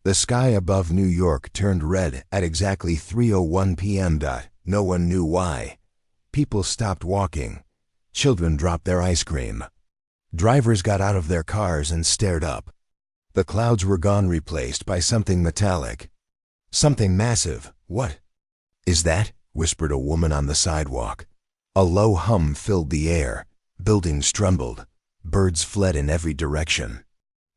The sky above New York turned red at exactly 3:01 p.m. No one knew why. People stopped walking. Children dropped their ice cream. Drivers got out of their cars and stared up. The clouds were gone, replaced by something metallic. Something massive. "What is that?" whispered a woman on the sidewalk. A low hum filled the air. Buildings trembled. Birds fled in every direction.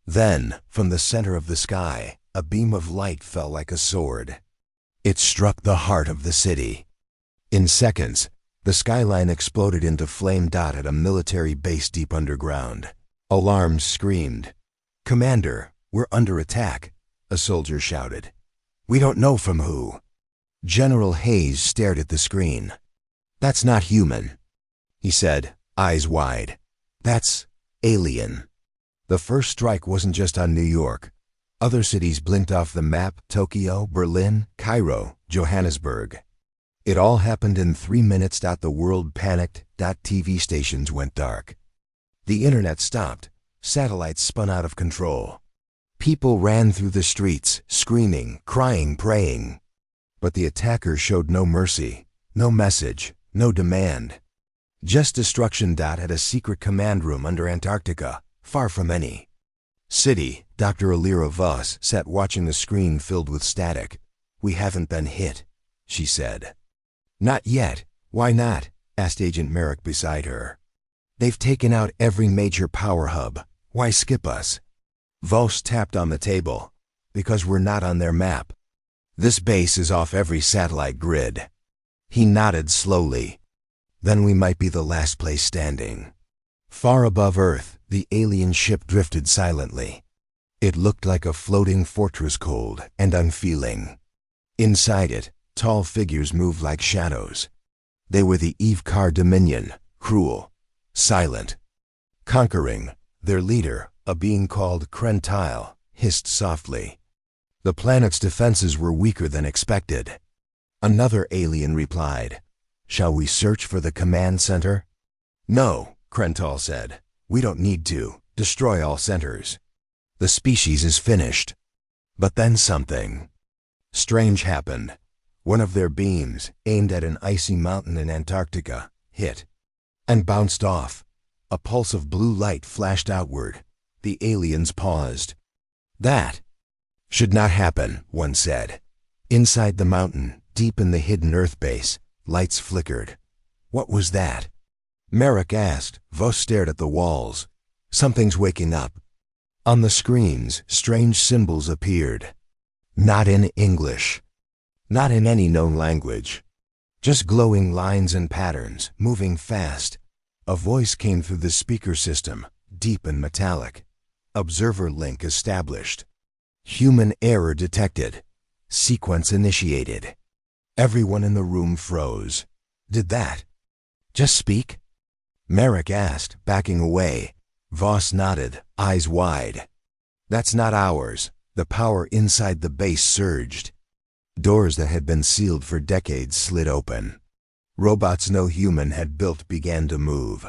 Then, from the center of the sky, a beam of light fell like a sword. It struck the heart of the city. In seconds, the skyline exploded into flame. At a military base deep underground. Alarms screamed. "Commander, we're under attack," a soldier shouted. "We don't know from who." General Hayes stared at the screen. "That's not human," he said, eyes wide. "That's alien." The first strike wasn't just on New York. Other cities blinked off the map: Tokyo, Berlin, Cairo, Johannesburg. It all happened in 3 minutes. The world panicked. TV stations went dark. The internet stopped. Satellites spun out of control. People ran through the streets, screaming, crying, praying. But the attackers showed no mercy, no message, no demand. Just destruction. At a secret command room under Antarctica, far from any city, Dr. Alira Voss sat watching the screen filled with static. "We haven't been hit," she said. "Not yet." "Why not?" asked Agent Merrick beside her. "They've taken out every major power hub. Why skip us?" Voss tapped on the table. "Because we're not on their map. This base is off every satellite grid." He nodded slowly. "Then we might be the last place standing." Far above Earth, the alien ship drifted silently. It looked like a floating fortress, cold and unfeeling. Inside it, tall figures moved like shadows. They were the HFY Dominion, cruel, silent, conquering. Their leader, a being called Krentile, hissed softly. The planet's defenses were weaker than expected. Another alien replied, "Shall we search for the command center?" "No," Krentile said. "We don't need to. Destroy all centers. The species is finished." But then something strange happened. One of their beams, aimed at an icy mountain in Antarctica, hit and bounced off. A pulse of blue light flashed outward. The aliens paused. "That should not happen," one said. Inside the mountain, deep in the hidden Earth base, lights flickered. "What was that?" Merrick asked. Voss stared at the walls. "Something's waking up." On the screens, strange symbols appeared. Not in English. Not in any known language. Just glowing lines and patterns, moving fast. A voice came through the speaker system, deep and metallic. "Observer link established. Human error detected. Sequence initiated." Everyone in the room froze. "Did that just speak?" Merrick asked, backing away. Voss nodded, eyes wide. "That's not ours." The power inside the base surged. Doors that had been sealed for decades slid open. Robots no human had built began to move.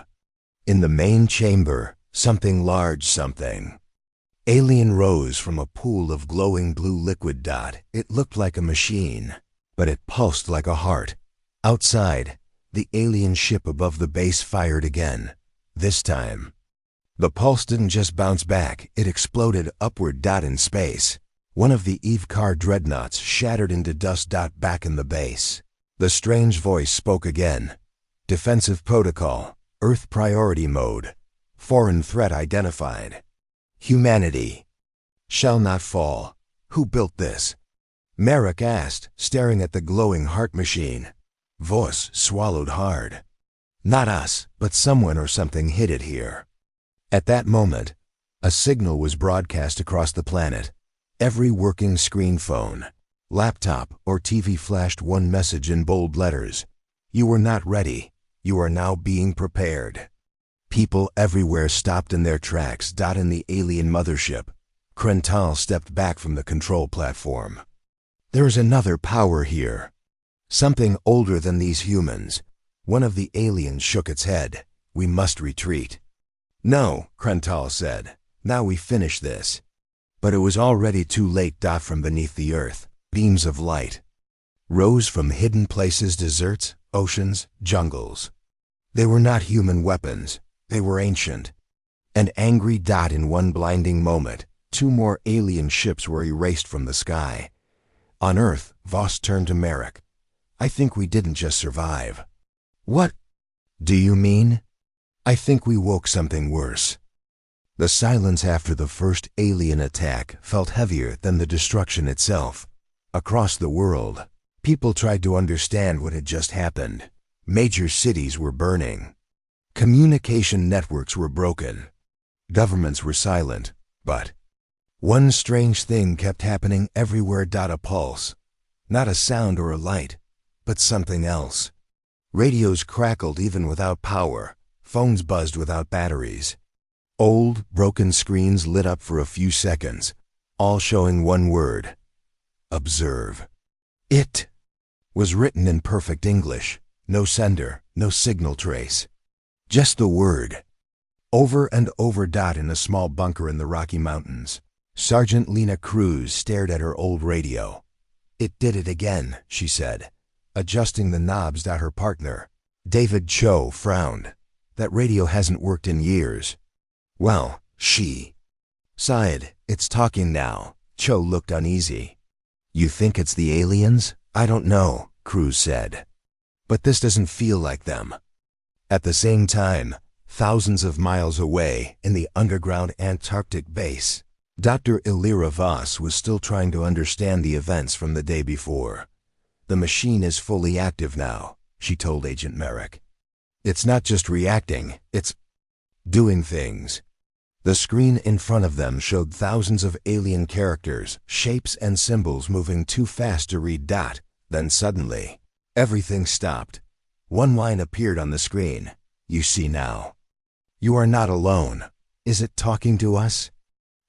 In the main chamber, something large, something alien rose from a pool of glowing blue liquid. It looked like a machine, but it pulsed like a heart. Outside, the alien ship above the base fired again. This time, the pulse didn't just bounce back, it exploded upward. In space, one of the HFY dreadnoughts shattered into dust. Back in the base, the strange voice spoke again. "Defensive protocol, Earth priority mode. Foreign threat identified. Humanity shall not fall." "Who built this?" Merrick asked, staring at the glowing heart machine. Voss swallowed hard. "Not us, but someone or something hid it here." At that moment, a signal was broadcast across the planet. Every working screen phone, laptop, or TV flashed one message in bold letters. "You were not ready. You are now being prepared." People everywhere stopped in their tracks. In the alien mothership, Krentile stepped back from the control platform. "There is another power here. Something older than these humans." One of the aliens shook its head. "We must retreat." "No," Krentile said. "Now we finish this." But it was already too late. From beneath the earth, beams of light rose from hidden places, deserts, oceans, jungles. They were not human weapons, they were ancient. An angry dot in one blinding moment, 2 more alien ships were erased from the sky. On Earth, Voss turned to Merrick. I think we didn't just survive. What do you mean? I think we woke something worse. The silence after the first alien attack felt heavier than the destruction itself. Across the world, people tried to understand what had just happened. Major cities were burning. Communication networks were broken. Governments were silent, but one strange thing kept happening everywhere. A pulse. Not a sound or a light, but something else. Radios crackled even without power. Phones buzzed without batteries. Old, broken screens lit up for a few seconds, all showing one word: observe. It was written in perfect English. No sender, no signal trace. Just the word. Over and over. In a small bunker in the Rocky Mountains, Sergeant Lena Cruz stared at her old radio. It did it again, she said, adjusting the knobs. Her partner, David Cho, frowned. That radio hasn't worked in years. Well, she sighed. It's talking now. Cho looked uneasy. You think it's the aliens? I don't know, Cruz said. But this doesn't feel like them. At the same time, thousands of miles away, in the underground Antarctic base, Dr. Illyra Voss was still trying to understand the events from the day before. The machine is fully active now, she told Agent Merrick. It's not just reacting, it's doing things. The screen in front of them showed thousands of alien characters, shapes and symbols moving too fast to read. Then suddenly, everything stopped. One line appeared on the screen. You see now. You are not alone. Is it talking to us?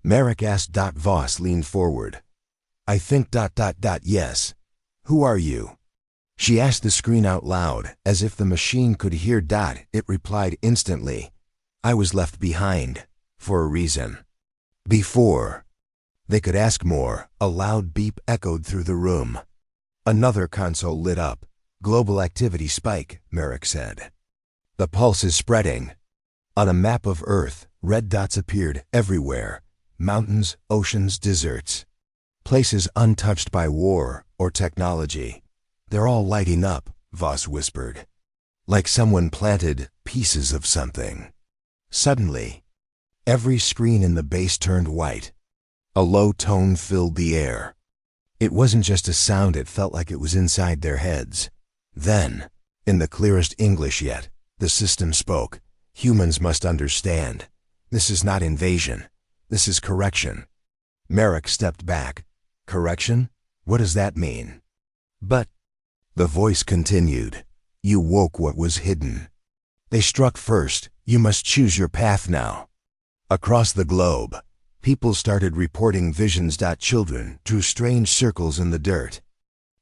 Merrick asked. Voss leaned forward. I think ... yes. Who are you? She asked the screen out loud, as if the machine could hear. It replied instantly. I was left behind. For a reason. Before they could ask more, a loud beep echoed through the room. Another console lit up. Global activity spike, Merrick said. The pulse is spreading. On a map of Earth, red dots appeared everywhere. Mountains, oceans, deserts. Places untouched by war or technology. They're all lighting up, Voss whispered. Like someone planted pieces of something. Suddenly, every screen in the base turned white. A low tone filled the air. It wasn't just a sound, it felt like it was inside their heads. Then, in the clearest English yet, the system spoke. Humans must understand. This is not invasion. This is correction. Merrick stepped back. Correction? What does that mean? But, the voice continued, you woke what was hidden. They struck first. You must choose your path now. Across the globe, people started reporting visions. Children drew strange circles in the dirt.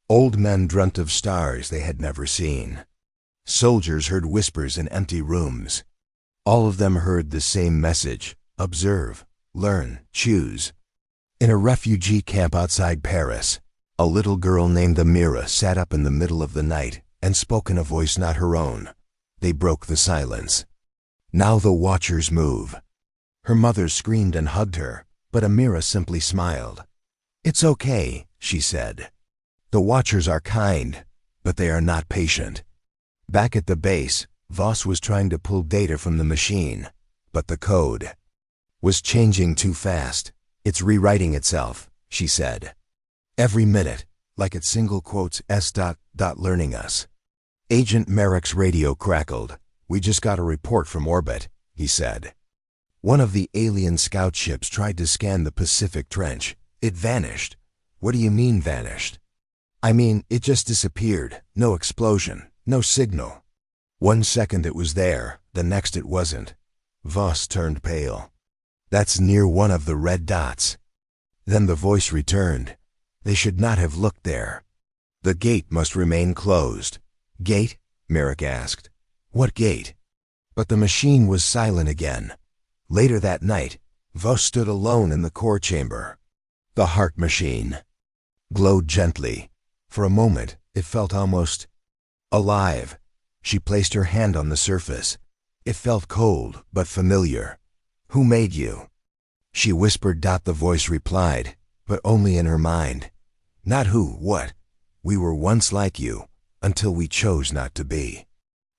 Old men dreamt of stars they had never seen. Soldiers heard whispers in empty rooms. All of them heard the same message: observe, learn, choose. In a refugee camp outside Paris, a little girl named Amira sat up in the middle of the night and spoke in a voice not her own. They broke the silence. Now the watchers move. Her mother screamed and hugged her, but Amira simply smiled. It's okay, she said. The watchers are kind, but they are not patient. Back at the base, Voss was trying to pull data from the machine, but the code was changing too fast. It's rewriting itself, she said. Every minute, like it single quotes S. learning us. Agent Merrick's radio crackled. We just got a report from orbit, he said. One of the alien scout ships tried to scan the Pacific Trench. It vanished. What do you mean vanished? I mean, it just disappeared. No explosion, no signal. 1 second it was there, the next it wasn't. Voss turned pale. That's near one of the red dots. Then the voice returned. They should not have looked there. The gate must remain closed. Gate? Merrick asked. What gate? But the machine was silent again. Later that night, Voss stood alone in the core chamber. The heart machine glowed gently. For a moment, it felt almost alive. She placed her hand on the surface. It felt cold, but familiar. "Who made you?" She whispered. The voice replied, but only in her mind. "Not who, what. We were once like you, until we chose not to be."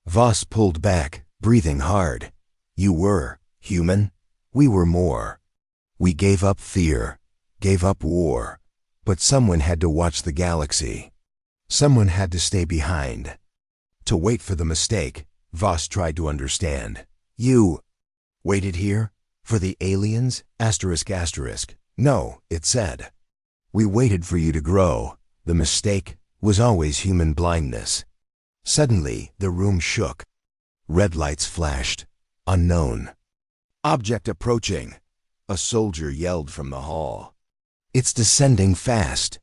Voss pulled back, breathing hard. "You were human. We were more. We gave up fear, gave up war. But someone had to watch the galaxy. Someone had to stay behind. To wait for the mistake." Voss tried to understand. "You waited here? For the aliens? ***. No," it said. "We waited for you to grow. The mistake was always human blindness." Suddenly, the room shook. Red lights flashed. Unknown. "Object approaching," a soldier yelled from the hall. "It's descending fast."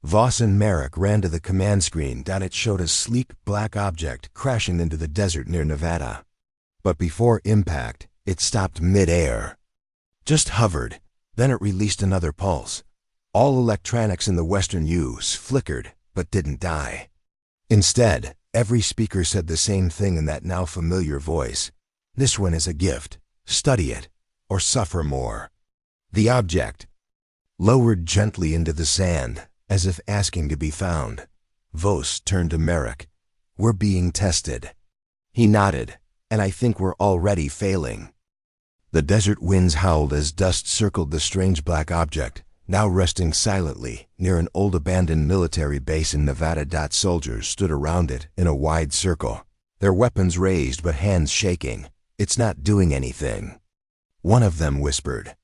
Voss and Merrick ran to the command screen. It showed a sleek black object crashing into the desert near Nevada. But before impact, it stopped mid-air. Just hovered. Then it released another pulse. All electronics in the western U.S. flickered, but didn't die. Instead, every speaker said the same thing in that now familiar voice. "This one is a gift. Study it, or suffer more." The object lowered gently into the sand, as if asking to be found. Voss turned to Merrick. "We're being tested." He nodded. "And I think we're already failing." The desert winds howled as dust circled the strange black object, now resting silently near an old abandoned military base in Nevada. Soldiers stood around it in a wide circle, their weapons raised but hands shaking. "It's not doing anything." One of them whispered.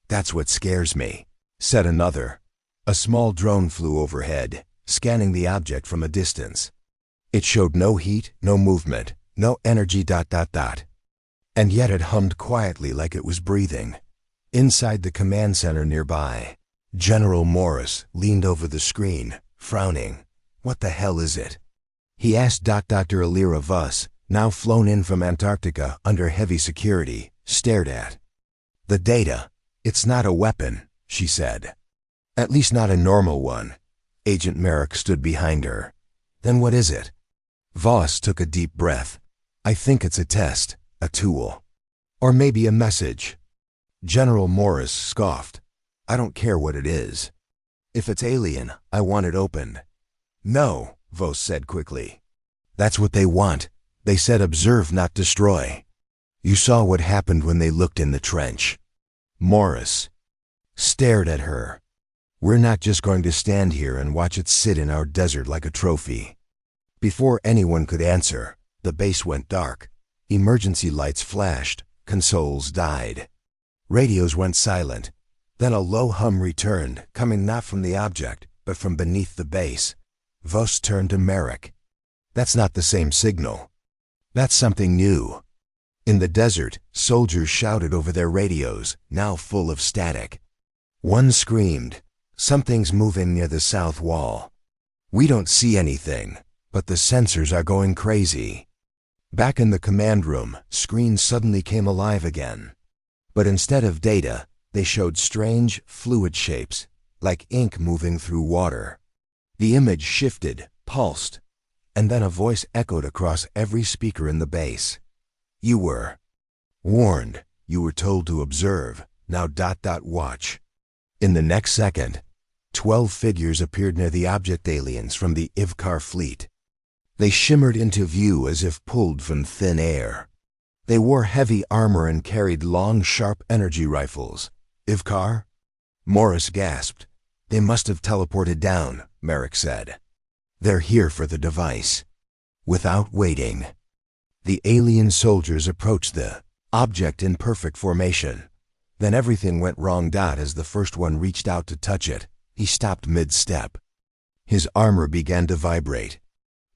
"That's what scares me," said another. A small drone flew overhead, scanning the object from a distance. It showed no heat, no movement, no energy. And yet it hummed quietly like it was breathing. Inside the command center nearby, General Morris leaned over the screen, frowning. "What the hell is it?" he asked. Dr. Alira Voss, now flown in from Antarctica under heavy security, stared at the data. "It's not a weapon," she said. "At least not a normal one." Agent Merrick stood behind her. "Then what is it?" Voss took a deep breath. "I think it's a test, a tool. Or maybe a message." General Morris scoffed. "I don't care what it is. If it's alien, I want it opened." "No," Voss said quickly. "That's what they want. They said observe, not destroy. You saw what happened when they looked in the trench." Morris stared at her. "We're not just going to stand here and watch it sit in our desert like a trophy." Before anyone could answer, the base went dark. Emergency lights flashed, consoles died. Radios went silent. Then a low hum returned, coming not from the object, but from beneath the base. Voss turned to Merrick. "That's not the same signal. That's something new." In the desert, soldiers shouted over their radios, now full of static. One screamed, "Something's moving near the south wall. We don't see anything, but the sensors are going crazy." Back in the command room, screens suddenly came alive again. But instead of data, they showed strange, fluid shapes, like ink moving through water. The image shifted, pulsed, and then a voice echoed across every speaker in the base. "You were warned. You were told to observe. Now ... watch." In the next second, 12 figures appeared near the object. Aliens from the Ivkar fleet. They shimmered into view as if pulled from thin air. They wore heavy armor and carried long, sharp energy rifles. "Ivkar?" Morris gasped. "They must have teleported down," Merrick said. "They're here for the device." Without waiting, the alien soldiers approached the object in perfect formation. Then everything went wrong. As the first one reached out to touch it, he stopped mid-step. His armor began to vibrate,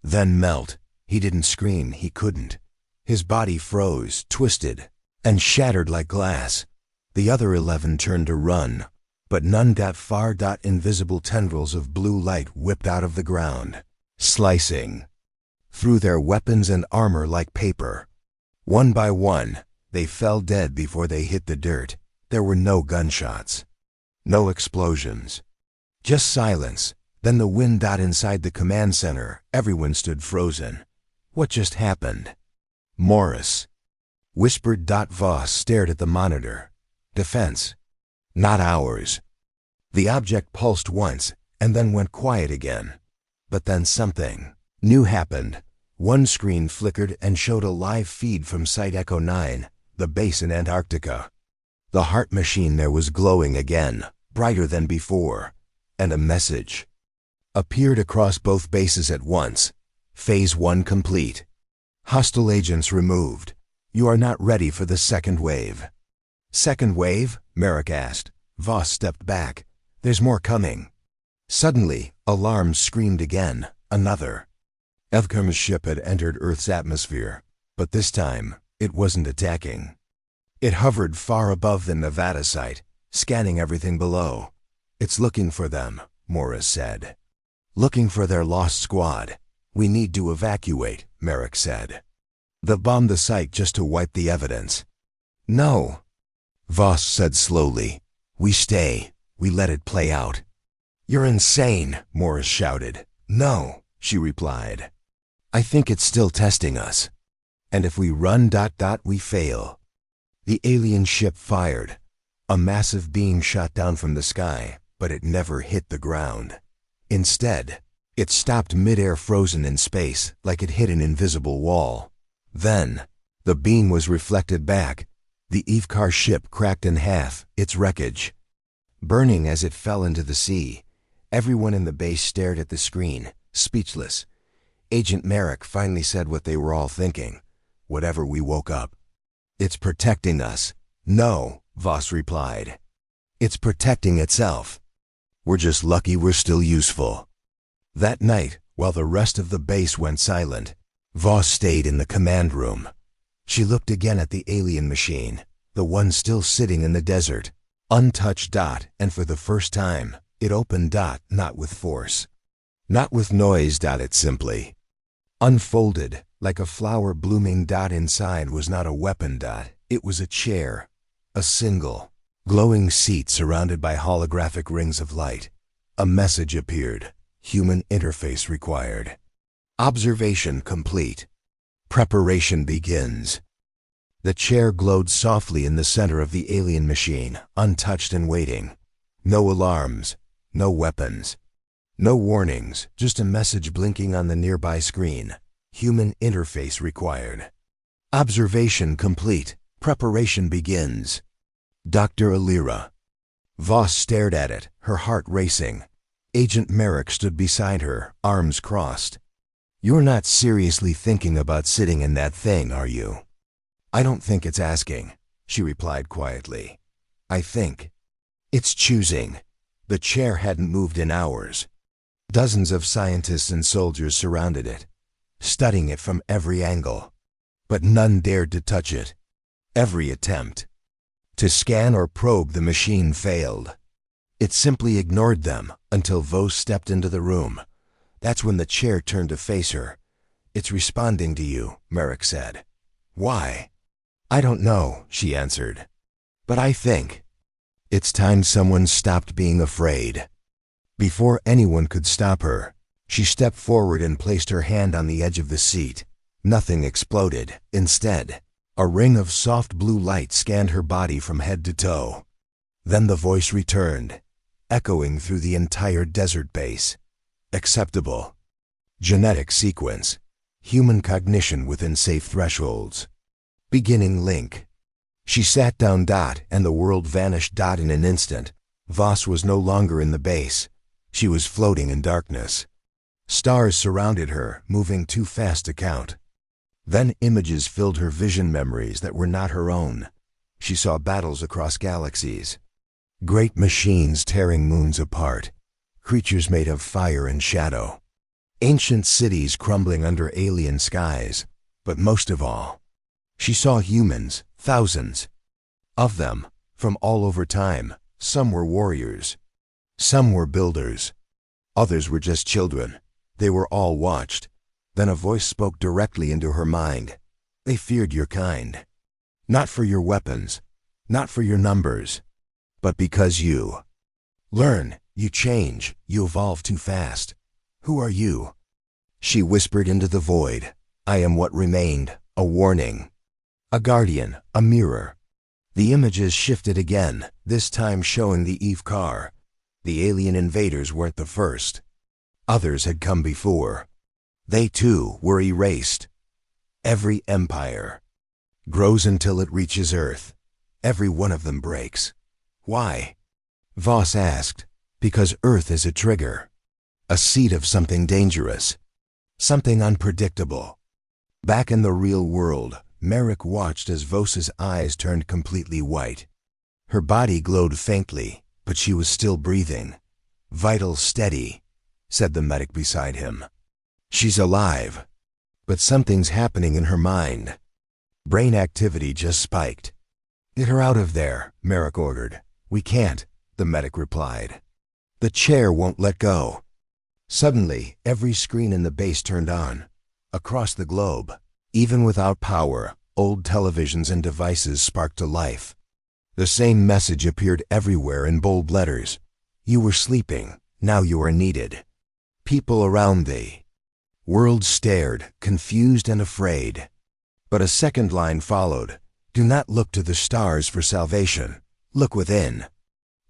then melt. He didn't scream, he couldn't. His body froze, twisted, and shattered like glass. The other 11 turned to run, but none got far. Invisible tendrils of blue light whipped out of the ground, slicing through their weapons and armor like paper. One by one, they fell dead before they hit the dirt. There were no gunshots. No explosions. Just silence. Then the wind. Inside the command center, everyone stood frozen. What just happened? Morris whispered. Voss stared at the monitor. Defense. Not ours. The object pulsed once, and then went quiet again. But then something new happened. One screen flickered and showed a live feed from Site Echo 9, the base in Antarctica. The heart machine there was glowing again, brighter than before, and a message appeared across both bases at once. Phase 1 complete. Hostile agents removed. You are not ready for the second wave. Second wave? Merrick asked. Voss stepped back. There's more coming. Suddenly, alarms screamed again. Another. Evcom's ship had entered Earth's atmosphere, but this time, it wasn't attacking. It hovered far above the Nevada site, scanning everything below. It's looking for them, Morris said. Looking for their lost squad. We need to evacuate, Merrick said. They'll bomb the site just to wipe the evidence. No, Voss said slowly. We stay. We let it play out. You're insane, Morris shouted. No, she replied. I think it's still testing us. And if we run ... we fail. The alien ship fired. A massive beam shot down from the sky, but it never hit the ground. Instead, it stopped midair, frozen in space, like it hit an invisible wall. Then, the beam was reflected back. The Evkar ship cracked in half, its wreckage burning as it fell into the sea. Everyone in the base stared at the screen, speechless. Agent Merrick finally said what they were all thinking. Whatever we woke up. It's protecting us. No, Voss replied. It's protecting itself. We're just lucky we're still useful. That night, while the rest of the base went silent, Voss stayed in the command room. She looked again at the alien machine, the one still sitting in the desert, untouched. And for the first time, it opened. Not with force. Not with noise. It simply unfolded, like a flower blooming. Inside was not a weapon. It was a chair. A single, glowing seat surrounded by holographic rings of light. A message appeared. Human interface required. Observation complete. Preparation begins. The chair glowed softly in the center of the alien machine, untouched and waiting. No alarms, no weapons, no warnings, just a message blinking on the nearby screen. Human interface required. Observation complete. Preparation begins. Dr. Alira. Voss stared at it, her heart racing. Agent Merrick stood beside her, arms crossed. You're not seriously thinking about sitting in that thing, are you? I don't think it's asking, she replied quietly. I think it's choosing. The chair hadn't moved in hours. Dozens of scientists and soldiers surrounded it, studying it from every angle. But none dared to touch it. Every attempt to scan or probe the machine failed. It simply ignored them until Voss stepped into the room. That's when the chair turned to face her. It's responding to you, Merrick said. Why? I don't know, she answered. But I think it's time someone stopped being afraid. Before anyone could stop her, she stepped forward and placed her hand on the edge of the seat. Nothing exploded. Instead, a ring of soft blue light scanned her body from head to toe. Then the voice returned, echoing through the entire desert base. Acceptable. Genetic sequence. Human cognition within safe thresholds. Beginning link. She sat down. And the world vanished. In an instant, Voss was no longer in the base. She was floating in darkness. Stars surrounded her, moving too fast to count. Then images filled her vision, memories that were not her own. She saw battles across galaxies. Great machines tearing moons apart. Creatures made of fire and shadow. Ancient cities crumbling under alien skies. But most of all, she saw humans, thousands of them, from all over time. Some were warriors. Some were builders. Others were just children. They were all watched. Then a voice spoke directly into her mind. They feared your kind. Not for your weapons, not for your numbers, but because you Learn, you change, you evolve too fast. Who are you? She whispered into the void. I am what remained, a warning. A guardian, a mirror. The images shifted again, this time showing the Eve car. The alien invaders weren't the first. Others had come before. They too were erased. Every empire grows until it reaches Earth. Every one of them breaks. Why? Voss asked. Because Earth is a trigger. A seed of something dangerous. Something unpredictable. Back in the real world, Merrick watched as Voss's eyes turned completely white. Her body glowed faintly, but she was still breathing. Vital, steady, said the medic beside him. She's alive, but something's happening in her mind. Brain activity just spiked. Get her out of there, Merrick ordered. We can't, the medic replied. The chair won't let go. Suddenly, every screen in the base turned on. Across the globe, even without power, old televisions and devices sparked to life. The same message appeared everywhere in bold letters. You were sleeping, now you are needed. People around thee. World stared, confused and afraid. But a second line followed. Do not look to the stars for salvation. Look within.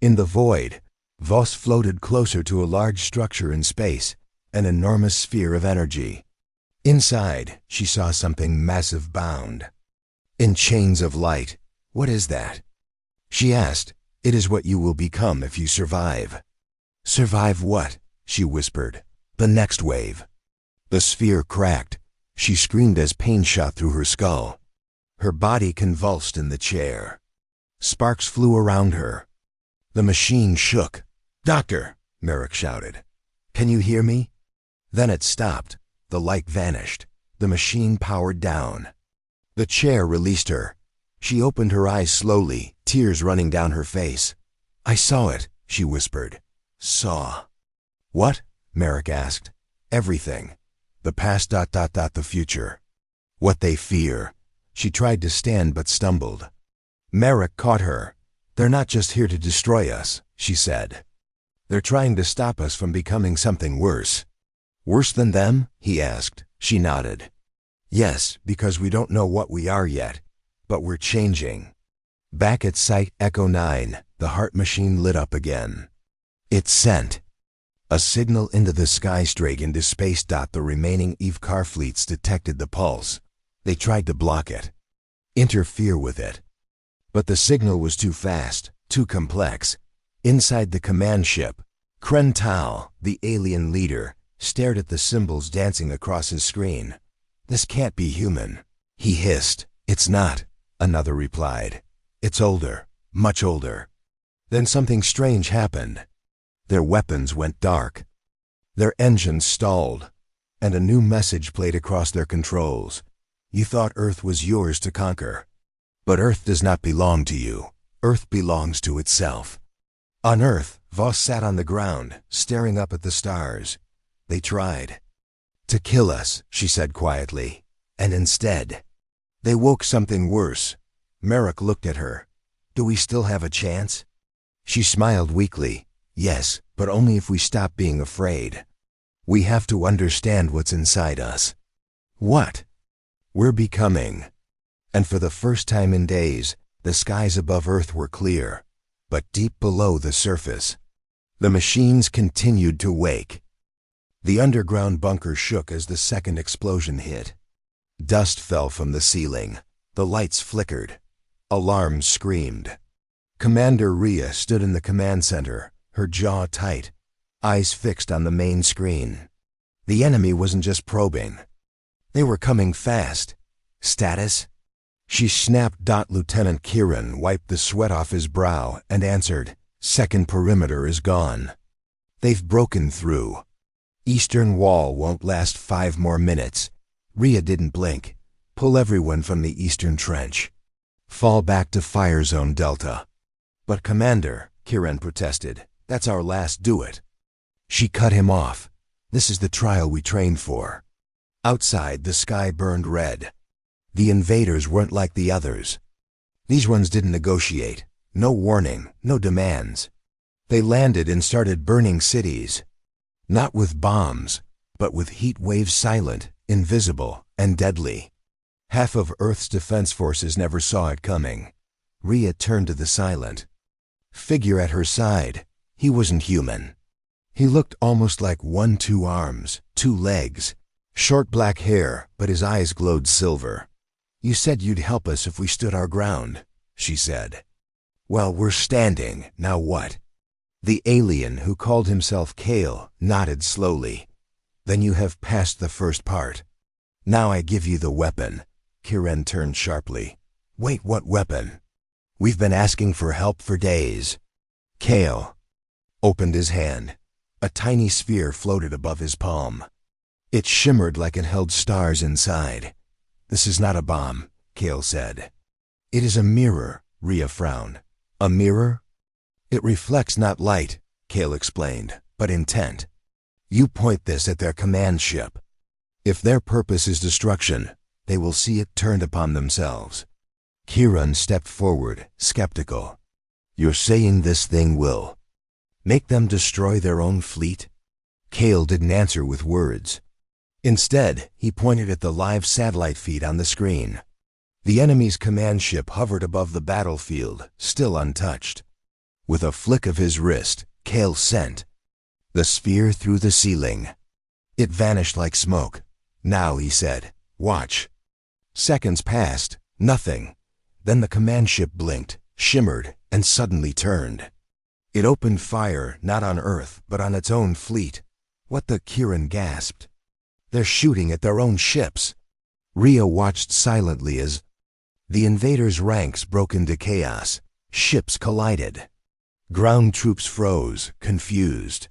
In the void, Voss floated closer to a large structure in space, an enormous sphere of energy. Inside, she saw something massive bound. In chains of light. What is that? She asked. It is what you will become if you survive. Survive what? She whispered. The next wave. The sphere cracked. She screamed as pain shot through her skull. Her body convulsed in the chair. Sparks flew around her. The machine shook. Doctor, Merrick shouted. Can you hear me? Then it stopped. The light vanished. The machine powered down. The chair released her. She opened her eyes slowly, tears running down her face. I saw it, she whispered. Saw. What? Merrick asked. Everything. The past ... the future. What they fear. She tried to stand but stumbled. Merrick caught her. They're not just here to destroy us, she said. They're trying to stop us from becoming something worse. Worse than them? He asked. She nodded. Yes, because we don't know what we are yet, but we're changing. Back at Site Echo 9, the heart machine lit up again. It sent a signal into the sky straight into space. The remaining Eve car fleets detected the pulse. They tried to block it, interfere with it. But the signal was too fast, too complex. Inside the command ship, Krental, the alien leader, stared at the symbols dancing across his screen. This can't be human, he hissed. It's not, another replied. It's older, much older. Then something strange happened. Their weapons went dark. Their engines stalled, and a new message played across their controls. You thought Earth was yours to conquer. But Earth does not belong to you. Earth belongs to itself. On Earth, Voss sat on the ground, staring up at the stars. They tried to kill us, she said quietly, and instead, they woke something worse. Merrick looked at her. Do we still have a chance? She smiled weakly. Yes, but only if we stop being afraid. We have to understand what's inside us. What? We're becoming. And for the first time in days, the skies above Earth were clear, but deep below the surface, the machines continued to wake. The underground bunker shook as the second explosion hit. Dust fell from the ceiling. The lights flickered. Alarms screamed. Commander Rhea stood in the command center, her jaw tight, eyes fixed on the main screen. The enemy wasn't just probing. They were coming fast. Status? She snapped. Lieutenant Kieran wiped the sweat off his brow and answered, Second perimeter is gone. They've broken through. Eastern wall won't last 5 more minutes. Rhea didn't blink. Pull everyone from the eastern trench. Fall back to Fire Zone Delta. But Commander, Kieran protested, that's our last do it. She cut him off. This is the trial we trained for. Outside, the sky burned red. The invaders weren't like the others. These ones didn't negotiate. No warning, no demands. They landed and started burning cities. Not with bombs, but with heat waves silent, invisible, and deadly. Half of Earth's defense forces never saw it coming. Rhea turned to the silent figure at her side. He wasn't human. He looked almost like 2 arms, 2 legs, short black hair, but his eyes glowed silver. "You said you'd help us if we stood our ground," she said. "Well, we're standing, now what?" The alien, who called himself Kale, nodded slowly. "Then you have passed the first part. Now I give you the weapon." Kiran turned sharply. "Wait, what weapon? We've been asking for help for days." Kale opened his hand. A tiny sphere floated above his palm. It shimmered like it held stars inside. "This is not a bomb," Kale said. "It is a mirror," Rhea frowned. "A mirror?" "It reflects not light," Kale explained, "but intent. You point this at their command ship. If their purpose is destruction, they will see it turned upon themselves." Kiran stepped forward, skeptical. "You're saying this thing will make them destroy their own fleet?" Kale didn't answer with words. Instead, he pointed at the live satellite feed on the screen. The enemy's command ship hovered above the battlefield, still untouched. With a flick of his wrist, Kale sent the sphere through the ceiling. It vanished like smoke. "Now," he said, "watch." Seconds passed, nothing. Then the command ship blinked, shimmered, and suddenly turned. It opened fire, not on Earth, but on its own fleet. "What the?" Kiran gasped. "They're shooting at their own ships." Rhea watched silently as the invaders' ranks broke into chaos. Ships collided. Ground troops froze, confused.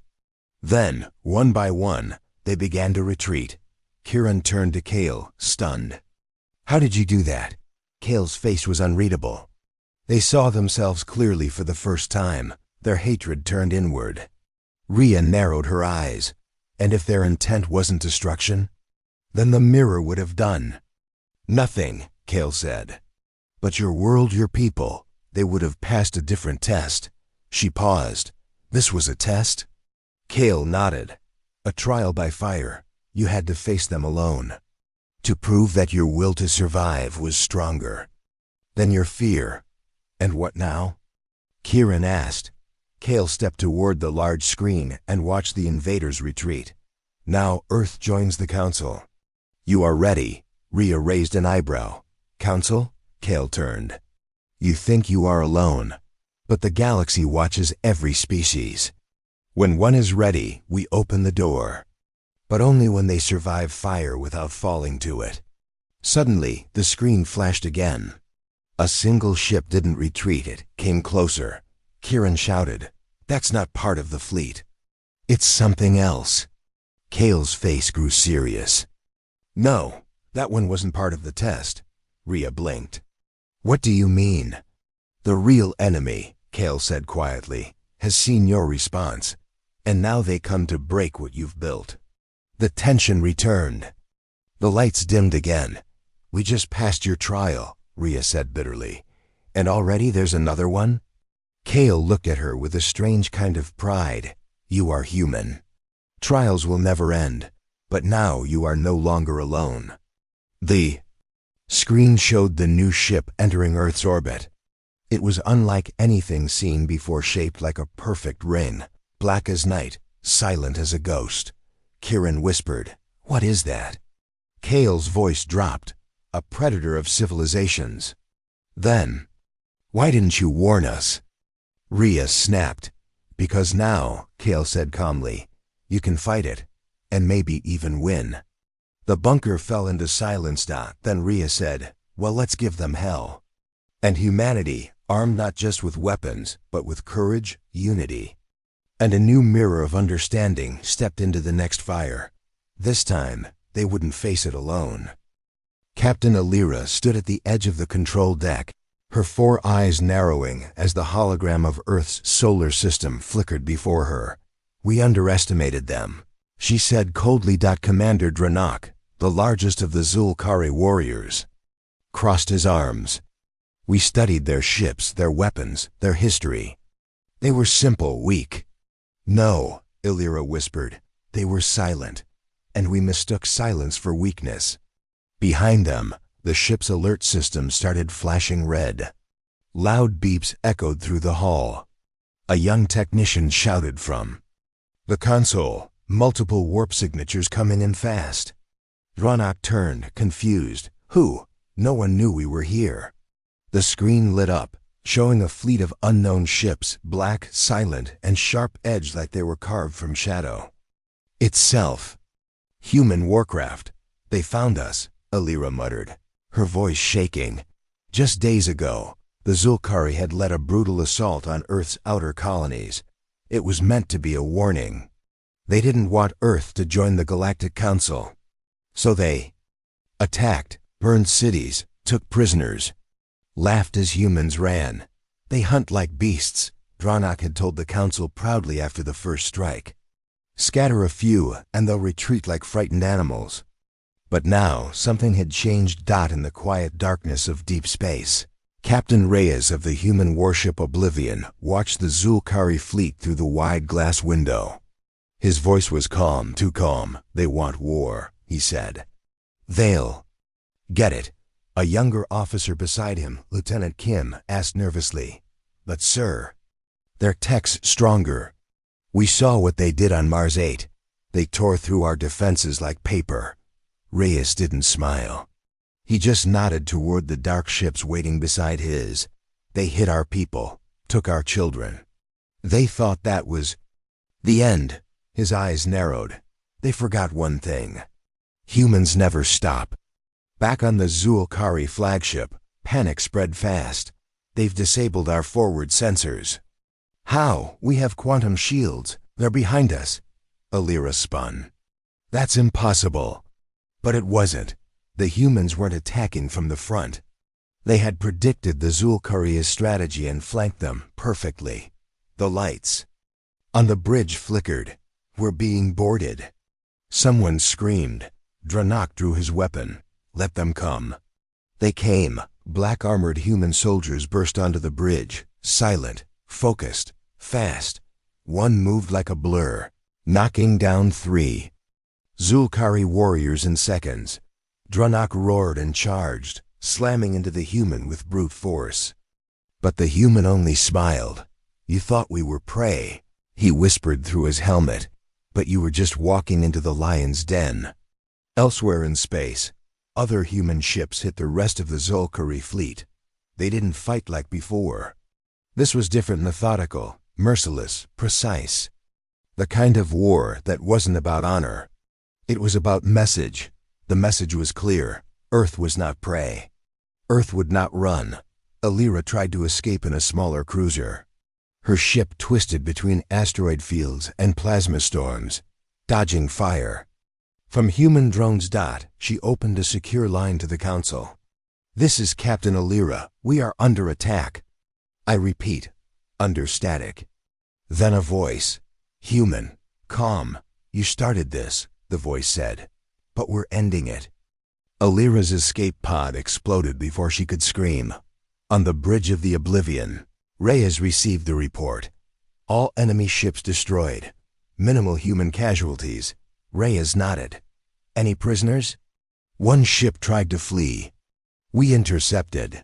Then, one by one, they began to retreat. Kiran turned to Kale, stunned. "How did you do that?" Kale's face was unreadable. They saw themselves clearly for the first time, their hatred turned inward. Rhea narrowed her eyes. And if their intent wasn't destruction, then the mirror would have done. "Nothing," Kale said. "But your world, your people, they would have passed a different test." She paused. "This was a test?" Kale nodded. "A trial by fire. You had to face them alone. To prove that your will to survive was stronger than your fear." "And what now?" Kiran asked. Kale stepped toward the large screen and watched the invaders retreat. "Now Earth joins the Council." "You are ready." Rhea raised an eyebrow. "Council?" Kale turned. "You think you are alone, but the galaxy watches every species. When one is ready, we open the door. But only when they survive fire without falling to it." Suddenly, the screen flashed again. A single ship didn't retreat, it came closer. Kiran shouted, "That's not part of the fleet. It's something else." Kale's face grew serious. "No, that one wasn't part of the test." Rhea blinked. "What do you mean?" "The real enemy," Kale said quietly, "has seen your response, and now they come to break what you've built." The tension returned. The lights dimmed again. "We just passed your trial," Rhea said bitterly. "And already there's another one?" Kale looked at her with a strange kind of pride. "You are human. Trials will never end, but now you are no longer alone." The screen showed the new ship entering Earth's orbit. It was unlike anything seen before, shaped like a perfect ring, black as night, silent as a ghost. Kiran whispered, "What is that?" Kale's voice dropped. "A predator of civilizations." Then, "Why didn't you warn us?" Rhea snapped. "Because now," Kale said calmly, "you can fight it, and maybe even win." The bunker fell into silence. Then Rhea said, "Well, let's give them hell." And humanity, armed not just with weapons, but with courage, unity, and a new mirror of understanding, stepped into the next fire. This time, they wouldn't face it alone. Captain Alira stood at the edge of the control deck, her 4 eyes narrowing as the hologram of Earth's solar system flickered before her. "We underestimated them," she said coldly. Commander Dranok, the largest of the Zulkari warriors, crossed his arms. "We studied their ships, their weapons, their history. They were simple, weak. No, Illyra whispered. They were silent, and we mistook silence for weakness. Behind them, the ship's alert system started flashing red. Loud beeps echoed through the hall. A young technician shouted from the console, multiple warp signatures coming in fast. Dronach turned, confused. Who? No one knew we were here. The screen lit up, showing a fleet of unknown ships, black, silent, and sharp-edged like they were carved from shadow. Itself. Human warcraft. They found us, Illyra muttered, her voice shaking. Just days ago, the Zulkari had led a brutal assault on Earth's outer colonies. It was meant to be a warning. They didn't want Earth to join the Galactic Council. So they attacked, burned cities, took prisoners, laughed as humans ran. They hunt like beasts, Dronach had told the Council proudly after the first strike. Scatter a few, and they'll retreat like frightened animals. But now, something had changed. In the quiet darkness of deep space, Captain Reyes of the human warship Oblivion watched the Zulkari fleet through the wide glass window. His voice was calm, too calm. They want war, he said. They'll get it. A younger officer beside him, Lieutenant Kim, asked nervously. But sir, their tech's stronger. We saw what they did on Mars 8. They tore through our defenses like paper. Reyes didn't smile. He just nodded toward the dark ships waiting beside his. They hit our people, took our children. They thought that was the end. His eyes narrowed. They forgot one thing. Humans never stop. Back on the Zulkari flagship, panic spread fast. They've disabled our forward sensors. How? We have quantum shields. They're behind us. Illyra spun. That's impossible. But it wasn't. The humans weren't attacking from the front. They had predicted the Zulkari's strategy and flanked them perfectly. The lights on the bridge flickered. We're being boarded. Someone screamed. Dronach drew his weapon. Let them come. They came. Black-armored human soldiers burst onto the bridge, silent, focused, fast. One moved like a blur, knocking down 3 Zulkari warriors in seconds. Dronach roared and charged, slamming into the human with brute force. But the human only smiled. You thought we were prey, he whispered through his helmet, but you were just walking into the lion's den. Elsewhere in space, other human ships hit the rest of the Zulkari fleet. They didn't fight like before. This was different, methodical, merciless, precise. The kind of war that wasn't about honor. It was about message. The message was clear. Earth was not prey. Earth would not run. Illyra tried to escape in a smaller cruiser. Her ship twisted between asteroid fields and plasma storms, dodging fire. From human drones. She opened a secure line to the Council. This is Captain Illyra. We are under attack. I repeat, under static. Then a voice. Human. Calm. You started this, the voice said. But we're ending it. Illyra's escape pod exploded before she could scream. On the bridge of the Oblivion, Reyes received the report. All enemy ships destroyed. Minimal human casualties. Reyes nodded. Any prisoners? One ship tried to flee. We intercepted.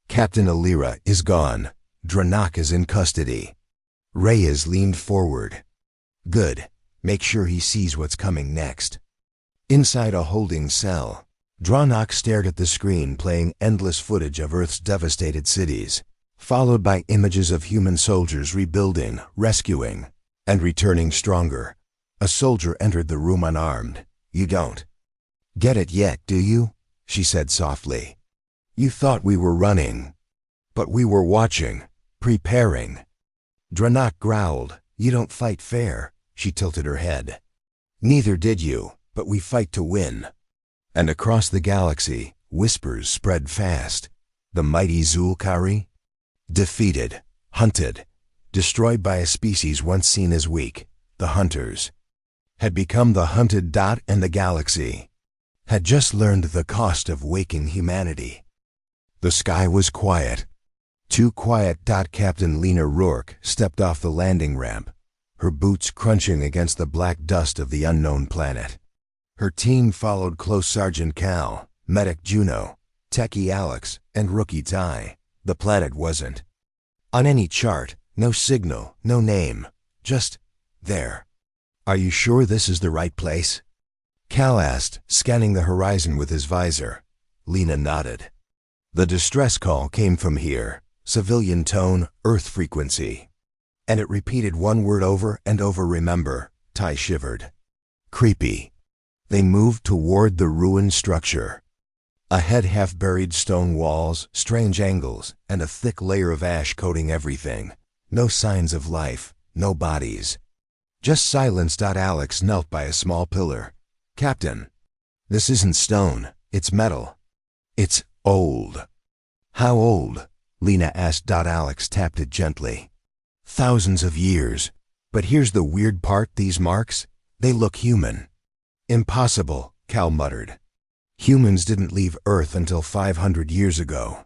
Captain Illyra is gone. Dronach is in custody. Reyes leaned forward. Good. Make sure he sees what's coming next. Inside a holding cell, Dronach stared at the screen playing endless footage of Earth's devastated cities, followed by images of human soldiers rebuilding, rescuing, and returning stronger. A soldier entered the room unarmed. You don't get it yet, do you? She said softly. You thought we were running. But we were watching, preparing. Dronach growled. You don't fight fair. She tilted her head. Neither did you, but we fight to win. And across the galaxy, whispers spread fast. The mighty Zulkari? Defeated, hunted, destroyed by a species once seen as weak, the hunters, had become the hunted. And the galaxy had just learned the cost of waking humanity. The sky was quiet. Too quiet. Captain Lena Rourke stepped off the landing ramp, her boots crunching against the black dust of the unknown planet. Her team followed close. Sergeant Cal, Medic Juno, Techie Alex, and Rookie Ty. The planet wasn't on any chart, no signal, no name, just there. "Are you sure this is the right place?" Cal asked, scanning the horizon with his visor. Lena nodded. "The distress call came from here, civilian tone, Earth frequency." And it repeated one word over and over. "Remember." Ty shivered. "Creepy." They moved toward the ruined structure. Ahead, half-buried stone walls, strange angles, and a thick layer of ash coating everything. No signs of life, no bodies. Just silence. Alex knelt by a small pillar. "Captain, this isn't stone, it's metal. It's old." "How old?" Lena asked. Alex tapped it gently. "Thousands of years. But here's the weird part, these marks, they look human." "Impossible," Cal muttered. "Humans didn't leave Earth until 500 years ago."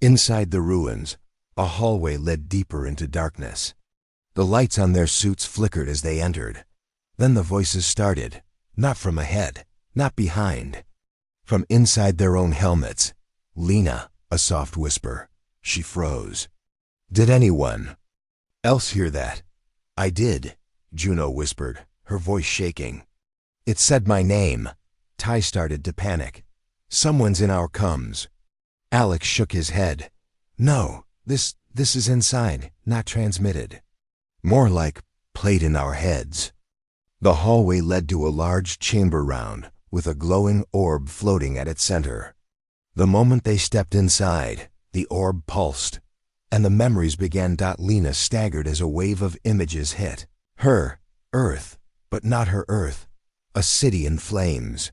Inside the ruins, a hallway led deeper into darkness. The lights on their suits flickered as they entered. Then the voices started, not from ahead, not behind. From inside their own helmets. "Lena," a soft whisper. She froze. "Did anyone else hear that?" "I did," Juno whispered, her voice shaking. "It said my name." Ty started to panic. "Someone's in our comms." Alex shook his head. "No, this is inside, not transmitted. More like played in our heads." The hallway led to a large chamber round, with a glowing orb floating at its center. The moment they stepped inside, the orb pulsed, and the memories began. Lena staggered as a wave of images hit. Her Earth, but not her Earth. A city in flames.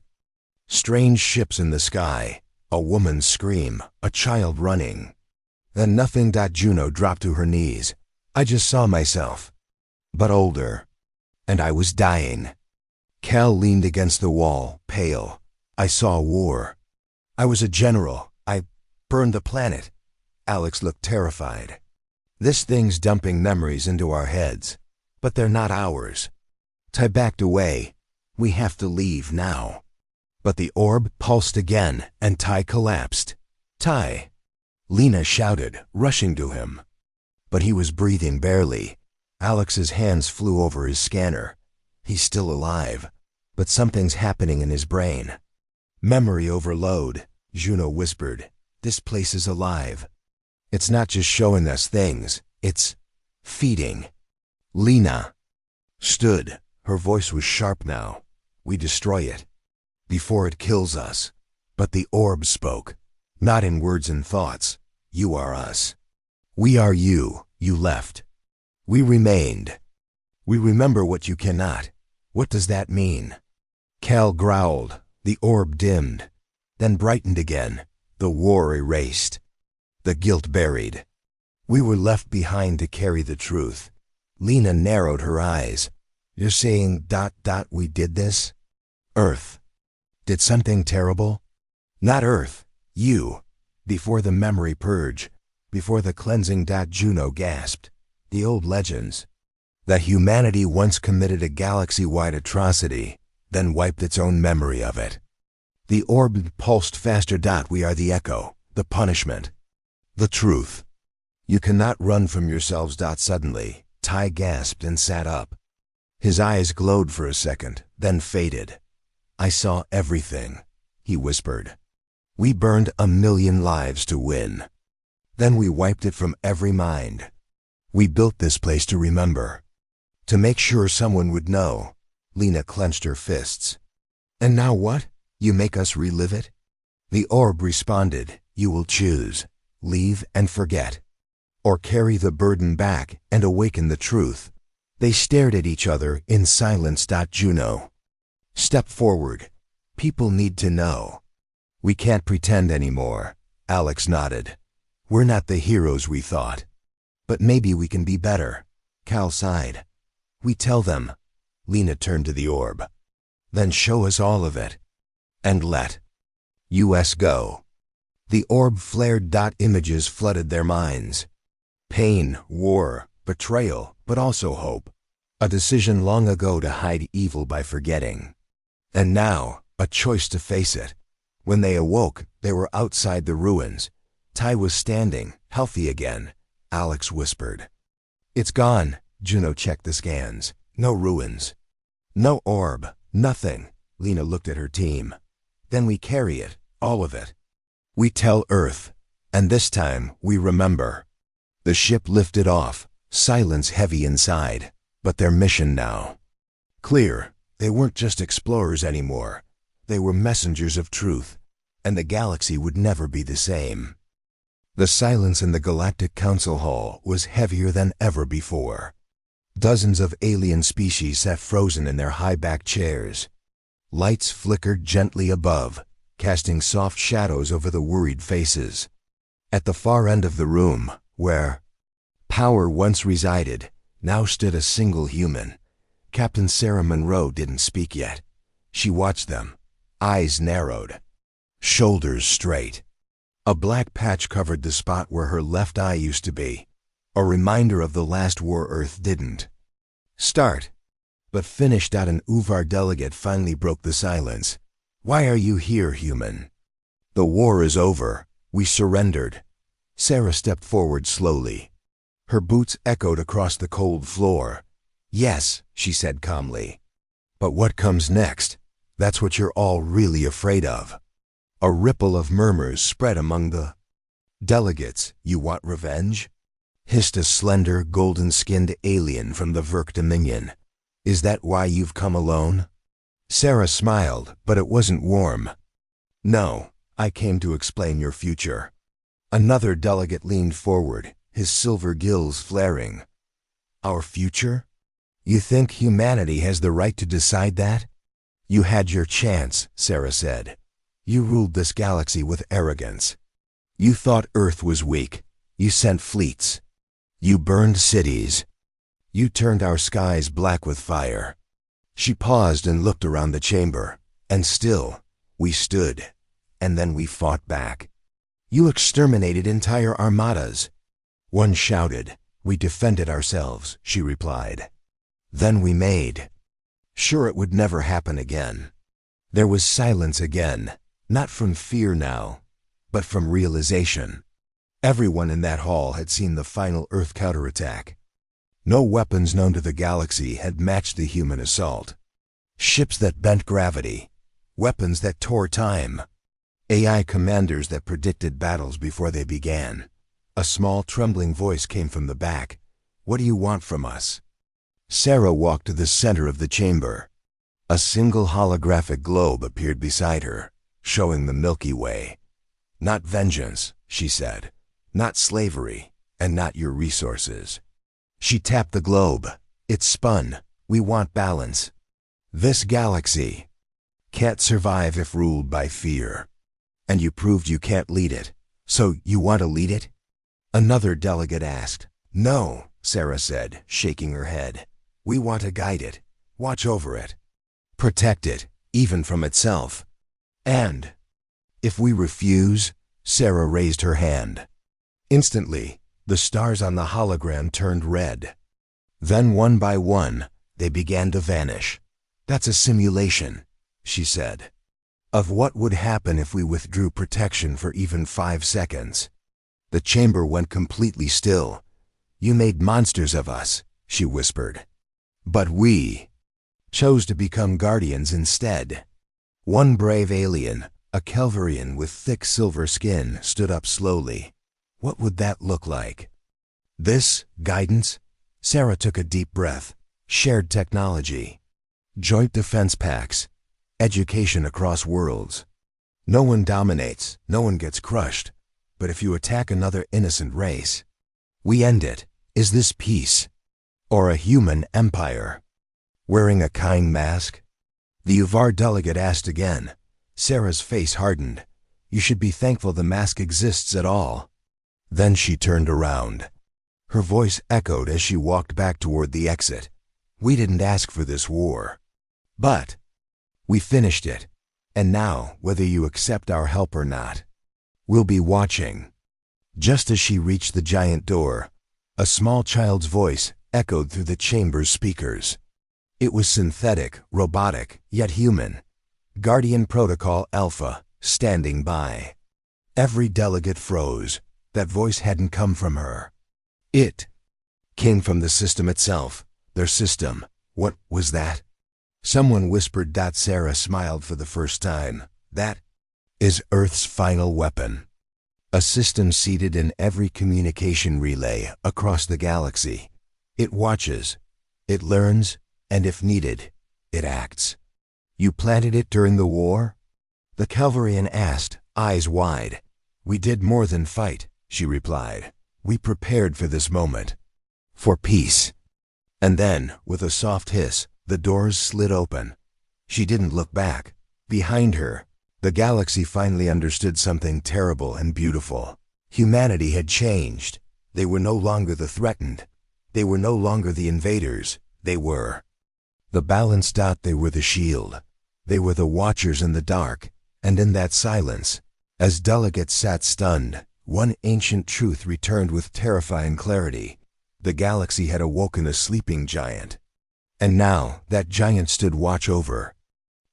Strange ships in the sky, a woman's scream, a child running. Then nothing. Juno dropped to her knees. "I just saw myself, but older. And I was dying." Cal leaned against the wall, pale. "I saw war. I was a general. I burned the planet." Alex looked terrified. "This thing's dumping memories into our heads, but they're not ours." Ty backed away. "We have to leave now." But the orb pulsed again, and Ty collapsed. "Ty!" Lena shouted, rushing to him. But he was breathing barely. Alex's hands flew over his scanner. He's still alive, but something's happening in his brain. "Memory overload," Juno whispered. "This place is alive. It's not just showing us things, it's feeding." Lena stood. Her voice was sharp now. "We destroy it before it kills us." But the orb spoke, not in words and thoughts. "You are us. We are you. You left. We remained. We remember what you cannot." "What does that mean?" Cal growled. The orb dimmed, then brightened again. The war erased. The guilt buried. We were left behind to carry the truth. Lena narrowed her eyes. "You're saying ... we did this?" "Earth. Did something terrible?" "Not Earth. You. Before the memory purge. Before the cleansing." Juno gasped. "The old legends. That humanity once committed a galaxy-wide atrocity, then wiped its own memory of it." The orb pulsed faster. "We are the echo, the punishment, the truth. You cannot run from yourselves." Suddenly, Ty gasped and sat up. His eyes glowed for a second, then faded. "I saw everything," he whispered. "We burned 1,000,000 lives to win. Then we wiped it from every mind. We built this place to remember. To make sure someone would know." Lena clenched her fists. "And now what? You make us relive it?" The orb responded. "You will choose. Leave and forget. Or carry the burden back and awaken the truth." They stared at each other in silence. Juno stepped forward. "People need to know. We can't pretend anymore." Alex nodded. "We're not the heroes we thought. But maybe we can be better." Cal sighed. "We tell them." Lena turned to the orb. "Then show us all of it. And let us go." The orb flared. Images flooded their minds. Pain, war, betrayal, but also hope. A decision long ago to hide evil by forgetting. And now, a choice to face it. When they awoke, they were outside the ruins. Ty was standing, healthy again. Alex whispered. "It's gone." Juno checked the scans. No ruins. No orb. Nothing. Lena looked at her team. "Then we carry it, all of it. We tell Earth. And this time, we remember." The ship lifted off, silence heavy inside. But their mission now. Clear. They weren't just explorers anymore. They were messengers of truth. And the galaxy would never be the same. The silence in the Galactic Council Hall was heavier than ever before. Dozens of alien species sat frozen in their high-backed chairs. Lights flickered gently above, casting soft shadows over the worried faces. At the far end of the room, where power once resided, now stood a single human. Captain Sarah Monroe didn't speak yet. She watched them, eyes narrowed, shoulders straight. A black patch covered the spot where her left eye used to be, a reminder of the last war Earth didn't start, but finished. An Uvar delegate finally broke the silence. "Why are you here, human?" "The war is over. We surrendered." Sarah stepped forward slowly. Her boots echoed across the cold floor. "Yes," she said calmly. "But what comes next? That's what you're all really afraid of." A ripple of murmurs spread among the delegates. "You want revenge?" hissed a slender, golden-skinned alien from the Verk Dominion. "Is that why you've come alone?" Sarah smiled, but it wasn't warm. "No, I came to explain your future." Another delegate leaned forward, his silver gills flaring. "Our future? You think humanity has the right to decide that?" "You had your chance," Sarah said. "You ruled this galaxy with arrogance. You thought Earth was weak. You sent fleets. You burned cities. You turned our skies black with fire." She paused and looked around the chamber. "And still, we stood. And then we fought back. You exterminated entire armadas." One shouted. "We defended ourselves," she replied. "Then we made sure it would never happen again." There was silence again, not from fear now, but from realization. Everyone in that hall had seen the final Earth counterattack. No weapons known to the galaxy had matched the human assault. Ships that bent gravity, weapons that tore time, AI commanders that predicted battles before they began. A small, trembling voice came from the back. "What do you want from us?" Sarah walked to the center of the chamber. A single holographic globe appeared beside her, showing the Milky Way. "Not vengeance," she said. "Not slavery, and not your resources." She tapped the globe. It spun. "We want balance. This galaxy can't survive if ruled by fear. And you proved you can't lead it. So you want to lead it?" Another delegate asked. "No," Sarah said, shaking her head. "We want to guide it, watch over it, protect it, even from itself. And if we refuse," Sarah raised her hand. Instantly, the stars on the hologram turned red. Then one by one, they began to vanish. "That's a simulation," she said, "of what would happen if we withdrew protection for even 5 seconds." The chamber went completely still. "You made monsters of us," she whispered. "But we chose to become guardians instead." One brave alien, a Kelverian with thick silver skin, stood up slowly. "What would that look like?" "This guidance?" Sarah took a deep breath. "Shared technology. Joint defense packs. Education across worlds. No one dominates, no one gets crushed. But if you attack another innocent race, we end it. Is this peace? Or a human empire?" "Wearing a kind mask?" the Uvar delegate asked again. Sarah's face hardened. "You should be thankful the mask exists at all." Then she turned around. Her voice echoed as she walked back toward the exit. "We didn't ask for this war. But we finished it. And now, whether you accept our help or not, We'll be watching. Just as she reached the giant door, a small child's voice echoed through the chamber's speakers. It was synthetic, robotic, yet human. Guardian Protocol Alpha, standing by. Every delegate froze. That voice hadn't come from her. It came from the system itself. Their system. What was that? Someone whispered. Sarah smiled for the first time. That is Earth's final weapon. A system seated in every communication relay across the galaxy. It watches, it learns, and if needed, it acts. You planted it during the war? The Calvarian asked, eyes wide. We did more than fight, she replied. We prepared for this moment. For peace. And then, with a soft hiss, the doors slid open. She didn't look back. Behind her, the galaxy finally understood something terrible and beautiful. Humanity had changed. They were no longer the threatened. They were no longer the invaders. They were the balanced. They were the shield. They were the watchers in the dark. And in that silence, as delegates sat stunned, one ancient truth returned with terrifying clarity. The galaxy had awoken a sleeping giant. And now, that giant stood watch over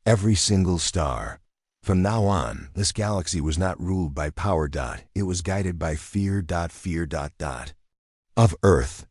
every single star. From now on, this galaxy was not ruled by power. It was guided by fear. Fear. Of Earth,